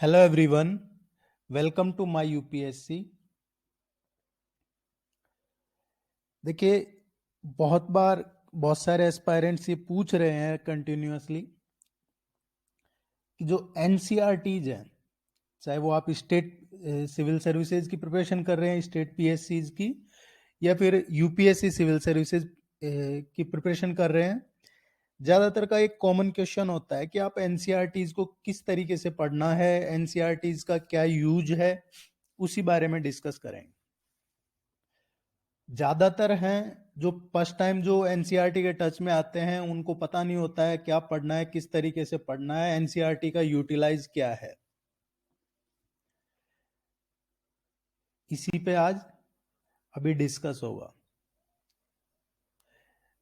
Hello everyone, welcome to my UPSC. देखिए, बहुत सारे एस्पायरेंट्स ये पूछ रहे हैं कंटिन्यूअसली कि जो एनसीईआरटीज हैं, चाहे वो आप स्टेट सिविल सर्विसेज की प्रिपरेशन कर रहे हैं, स्टेट पीएससीज की, या फिर यूपीएससी सिविल सर्विसेज की प्रिपरेशन कर रहे हैं, ज्यादातर का एक कॉमन क्वेश्चन होता है कि आप एनसीईआरटीज को किस तरीके से पढ़ना है, एनसीईआरटीज का क्या यूज है, उसी बारे में डिस्कस करेंगे। ज्यादातर हैं जो फर्स्ट टाइम जो एनसीईआरटी के टच में आते हैं, उनको पता नहीं होता है क्या पढ़ना है, किस तरीके से पढ़ना है, एनसीईआरटी का यूटिलाइज क्या है। इसी पे आज अभी डिस्कस होगा।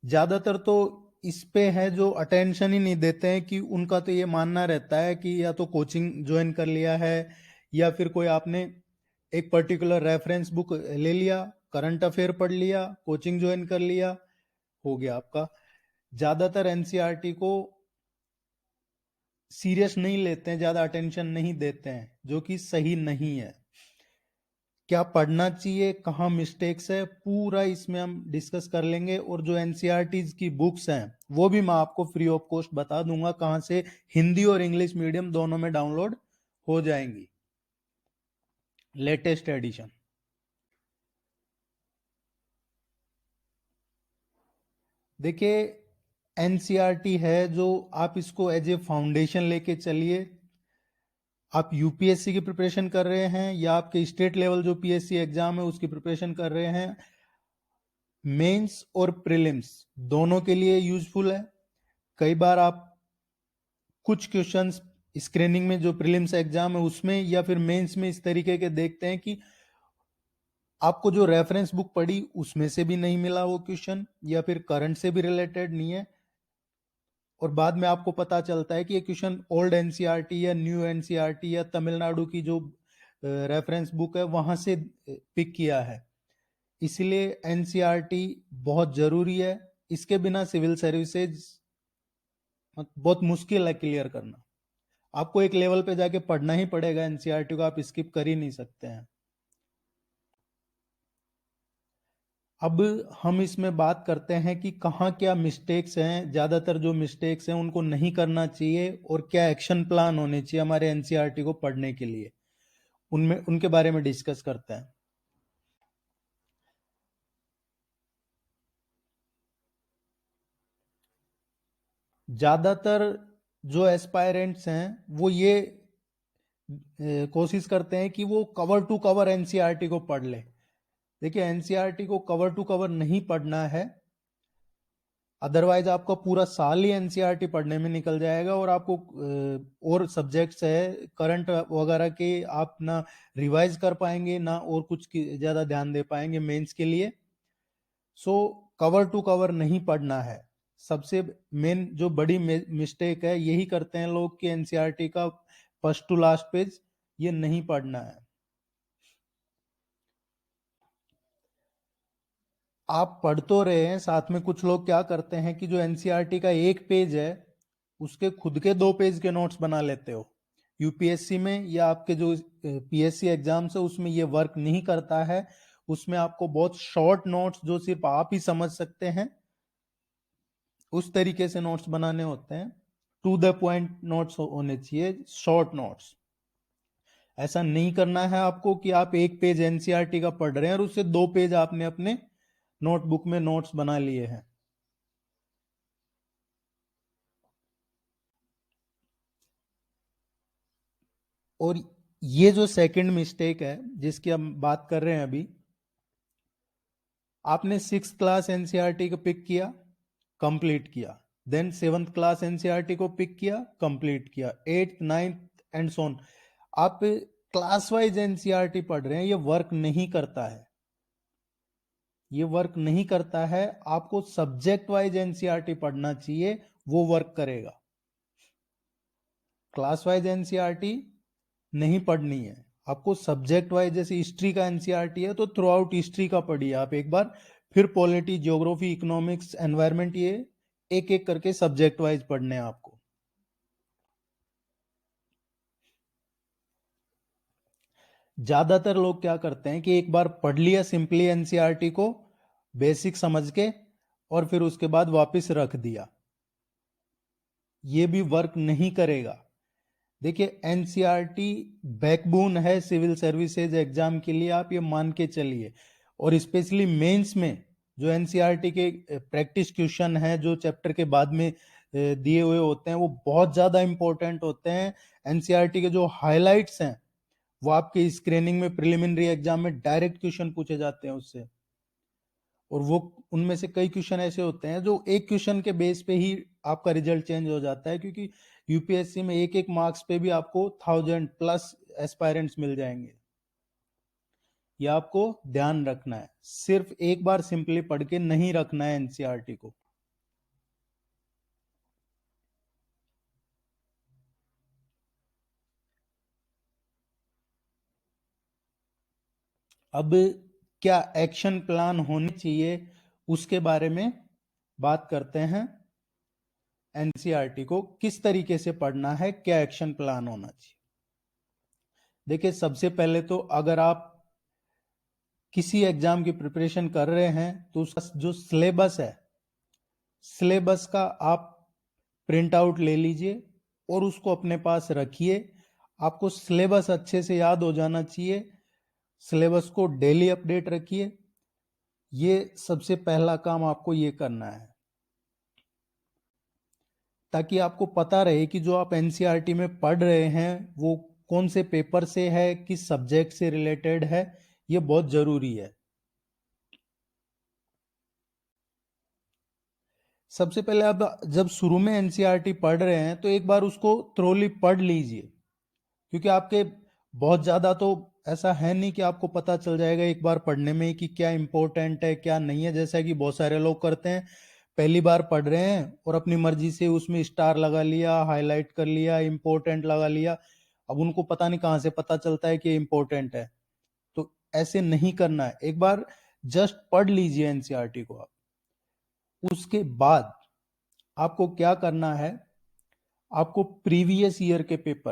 ज्यादातर तो इस पे है जो अटेंशन ही नहीं देते हैं कि उनका तो ये मानना रहता है कि या तो कोचिंग ज्वाइन कर लिया है, या फिर कोई आपने एक पर्टिकुलर रेफरेंस बुक ले लिया, करंट अफेयर पढ़ लिया, कोचिंग ज्वाइन कर लिया, हो गया आपका। ज्यादातर एनसीईआरटी को सीरियस नहीं लेते हैं, ज्यादा अटेंशन नहीं देते हैं, जो कि सही नहीं है। क्या पढ़ना चाहिए, कहाँ मिस्टेक्स है, पूरा इसमें हम डिस्कस कर लेंगे। और जो एनसीईआरटीज की बुक्स हैं वो भी मैं आपको फ्री ऑफ कॉस्ट बता दूंगा कहाँ से हिंदी और इंग्लिश मीडियम दोनों में डाउनलोड हो जाएंगी, लेटेस्ट एडिशन। देखिए, एनसीईआरटी है जो आप इसको एज ए फाउंडेशन लेके चलिए। आप यूपीएससी की प्रिपरेशन कर रहे हैं या आपके स्टेट लेवल जो पीएससी एग्जाम है उसकी प्रिपरेशन कर रहे हैं, मेंस और प्रीलिम्स दोनों के लिए यूजफुल है। कई बार आप कुछ क्वेश्चंस स्क्रीनिंग में जो प्रीलिम्स एग्जाम है उसमें या फिर मेंस में इस तरीके के देखते हैं कि आपको जो रेफरेंस बुक पढ़ी उसमें से भी नहीं मिला वो क्वेश्चन, या फिर करंट से भी रिलेटेड नहीं है, और बाद में आपको पता चलता है कि ये क्वेश्चन ओल्ड एनसीईआरटी या न्यू एनसीईआरटी या तमिलनाडु की जो रेफरेंस बुक है वहां से पिक किया है। इसलिए एनसीईआरटी बहुत जरूरी है। इसके बिना सिविल सर्विसेज बहुत मुश्किल है क्लियर करना। आपको एक लेवल पे जाके पढ़ना ही पड़ेगा एनसीईआरटी को, आप स्किप कर ही नहीं सकते हैं। अब हम इसमें बात करते हैं कि कहाँ क्या मिस्टेक्स हैं। ज्यादातर जो मिस्टेक्स हैं उनको नहीं करना चाहिए, और क्या एक्शन प्लान होने चाहिए हमारे एनसीईआरटी को पढ़ने के लिए, उनमें उनके बारे में डिस्कस करते हैं। ज्यादातर जो एस्पायरेंट्स हैं वो ये कोशिश करते हैं कि वो कवर टू कवर एनसीईआरटी को पढ़ ले। देखिए, एनसीईआरटी को कवर टू कवर नहीं पढ़ना है, अदरवाइज आपका पूरा साल ही एनसीईआरटी पढ़ने में निकल जाएगा, और आपको और सब्जेक्ट्स है करंट वगैरह के आप ना रिवाइज कर पाएंगे ना और कुछ की ज्यादा ध्यान दे पाएंगे मेंस के लिए। सो कवर टू कवर नहीं पढ़ना है। सबसे मेन जो बड़ी मिस्टेक है यही करते हैं लोग कि एनसीईआरटी का फर्स्ट टू लास्ट पेज ये नहीं पढ़ना है। आप पढ़ तो रहे हैं, साथ में कुछ लोग क्या करते हैं कि जो एनसीईआरटी का एक पेज है उसके खुद के 2 पेज के नोट्स बना लेते हो। यूपीएससी में या आपके जो पीएससी एग्जाम्स है उसमें ये वर्क नहीं करता है। उसमें आपको बहुत शॉर्ट नोट्स जो सिर्फ आप ही समझ सकते हैं उस तरीके से नोट्स बनाने होते हैं। टू द पॉइंट नोट्स होने चाहिए, शॉर्ट नोट्स। ऐसा नहीं करना है आपको कि आप एक पेज एनसीईआरटी का पढ़ रहे हैं और उससे 2 पेज आपने अपने नोटबुक में नोट्स बना लिए हैं। और ये जो सेकंड मिस्टेक है जिसकी हम बात कर रहे हैं अभी, आपने 6th क्लास एनसीईआरटी को पिक किया, कंप्लीट किया, देन 7th क्लास एनसीईआरटी को पिक किया, कंप्लीट किया, 8th 9th एंड सोन। आप क्लास वाइज एनसीईआरटी पढ़ रहे हैं, ये वर्क नहीं करता है। ये वर्क नहीं करता है। आपको सब्जेक्ट वाइज एनसीईआरटी पढ़ना चाहिए, वो वर्क करेगा। क्लास वाइज एनसीईआरटी नहीं पढ़नी है आपको, सब्जेक्ट वाइज। जैसे हिस्ट्री का एनसीईआरटी है तो थ्रू आउट हिस्ट्री का पढ़िए आप एक बार, फिर पॉलिटी, ज्योग्राफी, इकोनॉमिक्स, एनवायरमेंट, ये एक एक करके सब्जेक्ट वाइज पढ़ने हैं आपको। ज्यादातर लोग क्या करते हैं कि एक बार पढ़ लिया सिंपली एनसीईआरटी को बेसिक समझ के और फिर उसके बाद वापस रख दिया, ये भी वर्क नहीं करेगा। देखिए एनसीईआरटी बैकबोन है सिविल सर्विसेज एग्जाम के लिए, आप ये मान के चलिए। और स्पेशली मेंस में जो एनसीईआरटी के प्रैक्टिस क्वेश्चन है जो चैप्टर के बाद में दिए हुए होते हैं वो बहुत ज्यादा इंपॉर्टेंट होते हैं। एनसीईआरटी के जो हाइलाइट्स हैं वो आपके स्क्रीनिंग में प्रिलिमिनरी एग्जाम में डायरेक्ट क्वेश्चन पूछे जाते हैं उससे। और वो उनमें से कई क्वेश्चन ऐसे होते हैं जो एक क्वेश्चन के बेस पे ही आपका रिजल्ट चेंज हो जाता है, क्योंकि यूपीएससी में एक एक मार्क्स पे भी आपको 1000+ एस्पायरेंट्स मिल जाएंगे। ये आपको ध्यान रखना है, सिर्फ एक बार सिंपली पढ़ के नहीं रखना है एनसीईआरटी को। अब क्या एक्शन प्लान होने चाहिए उसके बारे में बात करते हैं। एनसीईआरटी को किस तरीके से पढ़ना है, क्या एक्शन प्लान होना चाहिए। देखिए सबसे पहले तो अगर आप किसी एग्जाम की प्रिपरेशन कर रहे हैं तो उसका जो सिलेबस है, सिलेबस का आप प्रिंट आउट ले लीजिए और उसको अपने पास रखिए। आपको सिलेबस अच्छे से याद हो जाना चाहिए, सिलेबस को डेली अपडेट रखिए। ये सबसे पहला काम आपको ये करना है, ताकि आपको पता रहे कि जो आप एनसीईआरटी में पढ़ रहे हैं वो कौन से पेपर से है, किस सब्जेक्ट से रिलेटेड है। ये बहुत जरूरी है। सबसे पहले आप जब शुरू में एनसीईआरटी पढ़ रहे हैं तो एक बार उसको थ्रोली पढ़ लीजिए, क्योंकि आपके बहुत ज्यादा तो ऐसा है नहीं कि आपको पता चल जाएगा एक बार पढ़ने में कि क्या इंपॉर्टेंट है क्या नहीं है। जैसा कि बहुत सारे लोग करते हैं, पहली बार पढ़ रहे हैं और अपनी मर्जी से उसमें स्टार लगा लिया, हाईलाइट कर लिया, इंपॉर्टेंट लगा लिया। अब उनको पता नहीं कहां से पता चलता है कि इंपॉर्टेंट है। तो ऐसे नहीं करना है, एक बार जस्ट पढ़ लीजिए एनसीईआरटी को आप। उसके बाद आपको क्या करना है, आपको प्रीवियस ईयर के पेपर,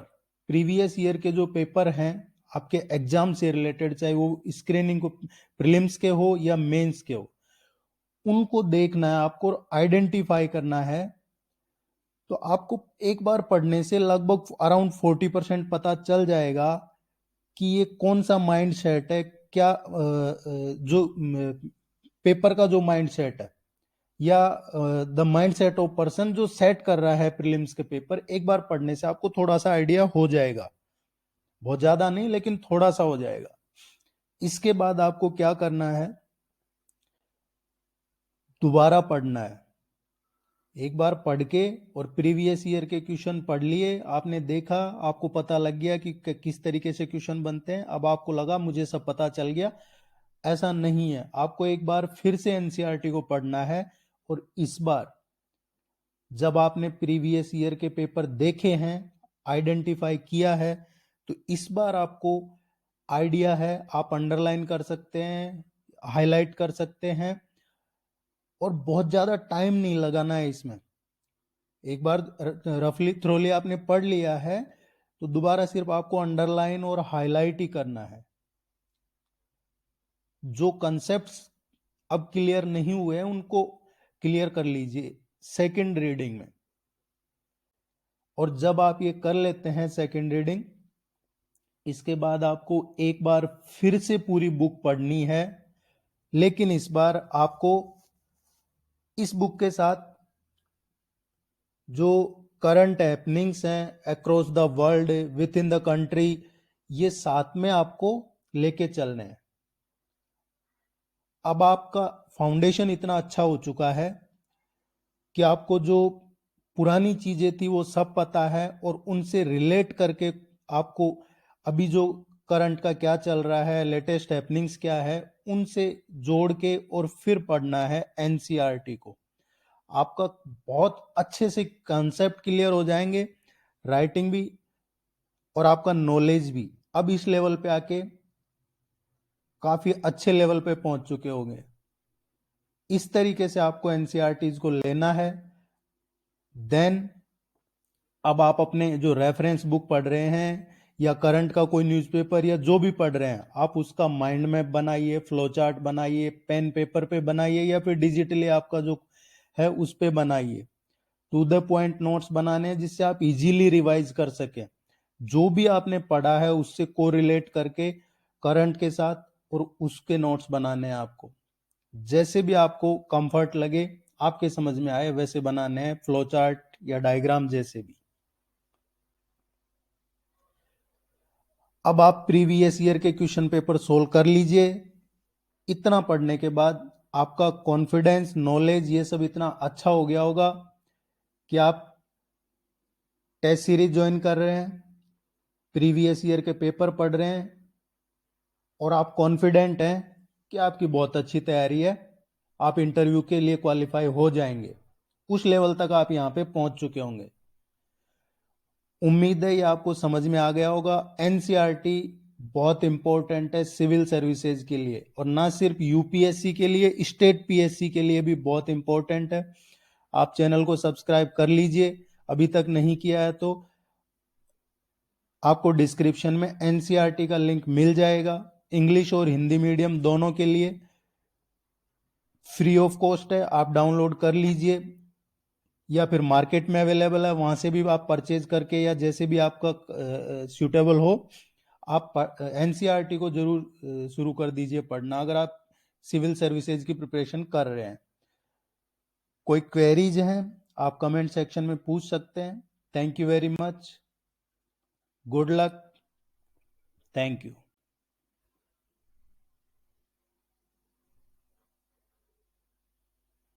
प्रीवियस ईयर के जो पेपर हैं आपके एग्जाम से रिलेटेड, चाहे वो स्क्रीनिंग को प्रीलिम्स के हो या मेंस के हो, उनको देखना है आपको, आइडेंटिफाई करना है। तो आपको एक बार पढ़ने से लगभग अराउंड 40% पता चल जाएगा कि ये कौन सा माइंड सेट है, क्या जो पेपर का जो माइंड सेट है या the mind set of person जो सेट कर रहा है प्रीलिम्स के पेपर, एक बार पढ़ने से आपको थोड़ा सा आइडिया हो जाएगा। बहुत ज्यादा नहीं लेकिन थोड़ा सा हो जाएगा। इसके बाद आपको क्या करना है, दोबारा पढ़ना है। एक बार पढ़ के और प्रीवियस ईयर के क्वेश्चन पढ़ लिए, आपने देखा, आपको पता लग गया कि किस तरीके से क्वेश्चन बनते हैं, अब आपको लगा मुझे सब पता चल गया। ऐसा नहीं है, आपको एक बार फिर से एनसीईआरटी को पढ़ना है। और इस बार जब आपने प्रीवियस ईयर के पेपर देखे हैं, आइडेंटिफाई किया है, तो इस बार आपको आइडिया है, आप अंडरलाइन कर सकते हैं, हाईलाइट कर सकते हैं। और बहुत ज्यादा टाइम नहीं लगाना है इसमें। एक बार रफली थ्रोली आपने पढ़ लिया है तो दोबारा सिर्फ आपको अंडरलाइन और हाईलाइट ही करना है। जो कंसेप्ट्स अब क्लियर नहीं हुए हैं उनको क्लियर कर लीजिए सेकंड रीडिंग में। और जब आप ये कर लेते हैं सेकंड रीडिंग, इसके बाद आपको एक बार फिर से पूरी बुक पढ़नी है। लेकिन इस बार आपको इस बुक के साथ जो करंट हैपनिंग्स हैं across the world, with in the country, ये साथ में आपको लेके चलने हैं। अब आपका फाउंडेशन इतना अच्छा हो चुका है कि आपको जो पुरानी चीजें थी वो सब पता है, और उनसे रिलेट करके आपको अभी जो करंट का क्या चल रहा है, लेटेस्ट हैपनिंग्स क्या है, उनसे जोड़ के और फिर पढ़ना है एनसीईआरटी को। आपका बहुत अच्छे से कंसेप्ट क्लियर हो जाएंगे, राइटिंग भी और आपका नॉलेज भी अब इस लेवल पे आके काफी अच्छे लेवल पे पहुंच चुके होंगे। इस तरीके से आपको एनसीईआरटीज को लेना है। देन अब आप अपने जो रेफरेंस बुक पढ़ रहे हैं या करंट का कोई न्यूज़पेपर या जो भी पढ़ रहे हैं, आप उसका माइंड मैप बनाइए, फ्लो चार्ट बनाइए, पेन पेपर पे बनाइए या फिर डिजिटली आपका जो है उस पे बनाइए। टू द पॉइंट नोट्स बनाने हैं जिससे आप इजीली रिवाइज कर सकें। जो भी आपने पढ़ा है उससे कोरिलेट करके करंट के साथ और उसके नोट्स बनाने हैं आपको। जैसे भी आपको कंफर्ट लगे, आपके समझ में आए वैसे बनाने हैं, फ्लो चार्ट या डायग्राम जैसे भी। अब आप प्रीवियस ईयर के क्वेश्चन पेपर सोल्व कर लीजिए। इतना पढ़ने के बाद आपका कॉन्फिडेंस, नॉलेज ये सब इतना अच्छा हो गया होगा कि आप टेस्ट सीरीज ज्वाइन कर रहे हैं, प्रीवियस ईयर के पेपर पढ़ रहे हैं और आप कॉन्फिडेंट हैं कि आपकी बहुत अच्छी तैयारी है, आप इंटरव्यू के लिए क्वालिफाई हो जाएंगे। उस लेवल तक आप यहाँ पे पहुंच चुके होंगे। उम्मीद है ये आपको समझ में आ गया होगा। एनसीईआरटी बहुत इंपॉर्टेंट है सिविल सर्विसेज के लिए, और ना सिर्फ यूपीएससी के लिए, स्टेट पीएससी के लिए भी बहुत इंपॉर्टेंट है। आप चैनल को सब्सक्राइब कर लीजिए अभी तक नहीं किया है तो। आपको डिस्क्रिप्शन में एनसीईआरटी का लिंक मिल जाएगा, इंग्लिश और हिंदी मीडियम दोनों के लिए फ्री ऑफ कॉस्ट है, आप डाउनलोड कर लीजिए या फिर मार्केट में अवेलेबल है, वहां से भी आप परचेज करके या जैसे भी आपका सूटेबल हो आप एनसीईआरटी को जरूर शुरू कर दीजिए पढ़ना, अगर आप सिविल सर्विसेज की प्रिपरेशन कर रहे हैं। कोई क्वेरीज हैं आप कमेंट सेक्शन में पूछ सकते हैं। Thank you very much, good luck, thank you.